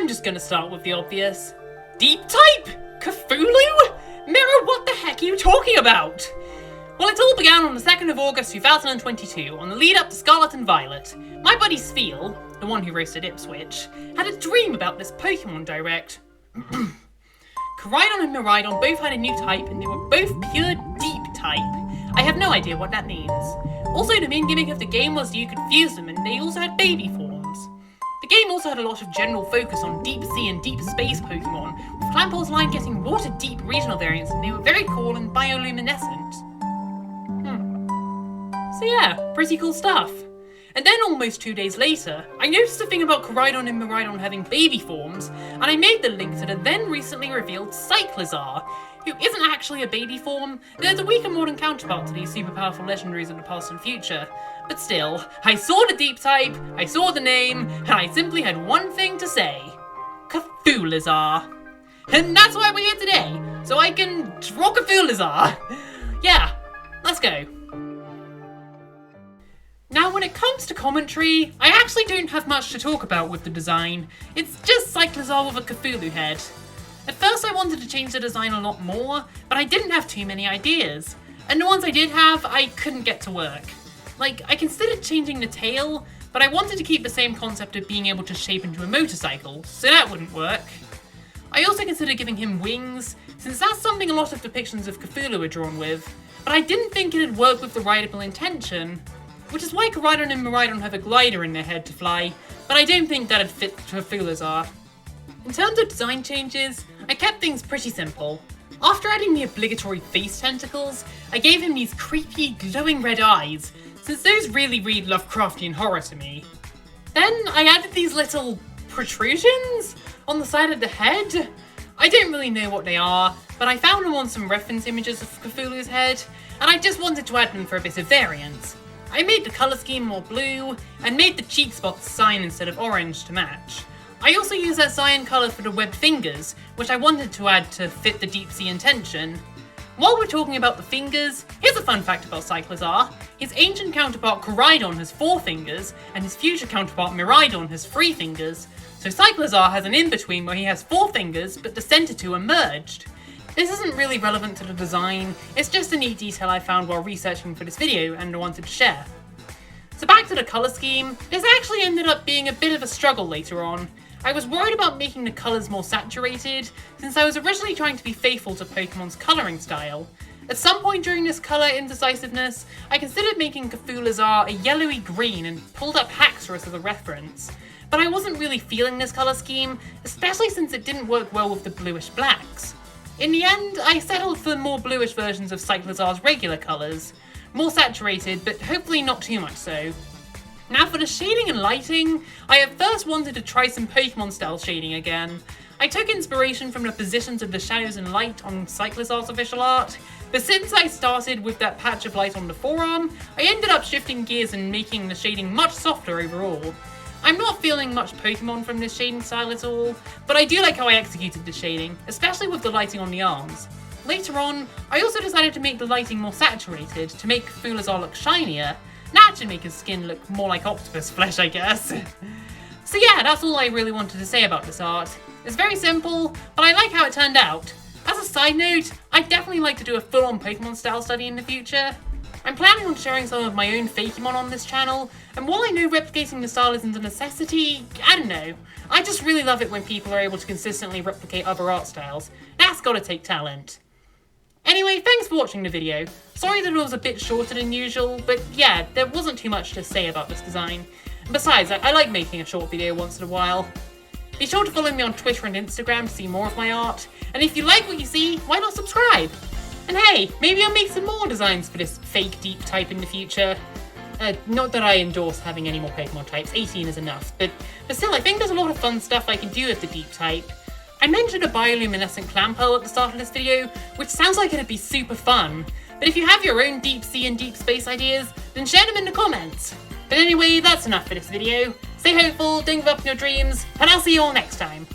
I'm just gonna start with the obvious. Deep type? Cthulhu? Mirror, what the heck are you talking about? Well, it all began on the 2nd of August 2022, on the lead up to Scarlet and Violet. My buddy Sfeel, the one who roasted Ipswich, had a dream about this Pokemon Direct. Koraidon and Miraidon both had a new type, and they were both pure deep type. I have no idea what that means. Also, the main gimmick of the game was you could fuse them, and they also had baby forms. The game also had a lot of general focus on deep sea and deep space Pokemon, with Clampo's line getting water-deep regional variants, and they were very cool and bioluminescent. So yeah, pretty cool stuff. And then almost 2 days later, I noticed a thing about Koraidon and Miraidon having baby forms, and I made the link to the then recently revealed Cyclizar, who isn't actually a baby form. There's a weaker modern counterpart to these super powerful legendaries of the past and future. But still, I saw the deep type, I saw the name, and I simply had one thing to say. CTHULIZAR. And that's why we're here today, so I can draw CTHULIZAR. Yeah, let's go. Now, when it comes to commentary, I actually don't have much to talk about with the design. It's just Cyclizar with a Cthulhu head. At first I wanted to change the design a lot more, but I didn't have too many ideas. And the ones I did have, I couldn't get to work. Like, I considered changing the tail, but I wanted to keep the same concept of being able to shape into a motorcycle, so that wouldn't work. I also considered giving him wings, since that's something a lot of depictions of Cthulhu are drawn with, but I didn't think it'd work with the rideable intention. Which is why Koraidon and Miraidon have a glider in their head to fly, but I don't think that'd fit CTHULIZAR. In terms of design changes, I kept things pretty simple. After adding the obligatory face tentacles, I gave him these creepy, glowing red eyes, since those really read Lovecraftian horror to me. Then I added these little protrusions on the side of the head. I don't really know what they are, but I found them on some reference images of Cthulhu's head, and I just wanted to add them for a bit of variance. I made the colour scheme more blue, and made the cheek spots cyan instead of orange to match. I also used that cyan colour for the webbed fingers, which I wanted to add to fit the deep sea intention. While we're talking about the fingers, here's a fun fact about Cyclizar. His ancient counterpart Koraidon has 4 fingers, and his future counterpart Miraidon has 3 fingers. So Cyclizar has an in-between where he has 4 fingers, but the centre 2 are merged. This isn't really relevant to the design, it's just a neat detail I found while researching for this video and I wanted to share. So back to the colour scheme, this actually ended up being a bit of a struggle later on. I was worried about making the colours more saturated, since I was originally trying to be faithful to Pokemon's colouring style. At some point during this colour indecisiveness, I considered making CTHULIZAR a yellowy green and pulled up Haxorus as a reference. But I wasn't really feeling this colour scheme, especially since it didn't work well with the bluish blacks. In the end, I settled for more bluish versions of Cyclizar's regular colours. More saturated, but hopefully not too much so. Now for the shading and lighting, I at first wanted to try some Pokemon style shading again. I took inspiration from the positions of the shadows and light on Cyclizar's official art, but since I started with that patch of light on the forearm, I ended up shifting gears and making the shading much softer overall. I'm not feeling much Pokemon from this shading style at all, but I do like how I executed the shading, especially with the lighting on the arms. Later on, I also decided to make the lighting more saturated to make CTHULIZAR look shinier. That should make his skin look more like octopus flesh, I guess. So yeah, that's all I really wanted to say about this art. It's very simple, but I like how it turned out. As a side note, I'd definitely like to do a full-on Pokemon style study in the future. I'm planning on sharing some of my own Fakemon on this channel, and while I know replicating the style isn't a necessity, I don't know. I just really love it when people are able to consistently replicate other art styles. That's gotta take talent. Anyway, thanks for watching the video. Sorry that it was a bit shorter than usual, but yeah, there wasn't too much to say about this design. And besides, I like making a short video once in a while. Be sure to follow me on Twitter and Instagram to see more of my art, and if you like what you see, why not subscribe? And hey, maybe I'll make some more designs for this fake deep type in the future. Not that I endorse having any more Pokemon types, 18 is enough, but still, I think there's a lot of fun stuff I can do with the deep type. I mentioned a bioluminescent Clampo at the start of this video, which sounds like it'd be super fun, but if you have your own deep sea and deep space ideas, then share them in the comments. But anyway, that's enough for this video. Stay hopeful, don't give up on your dreams, and I'll see you all next time.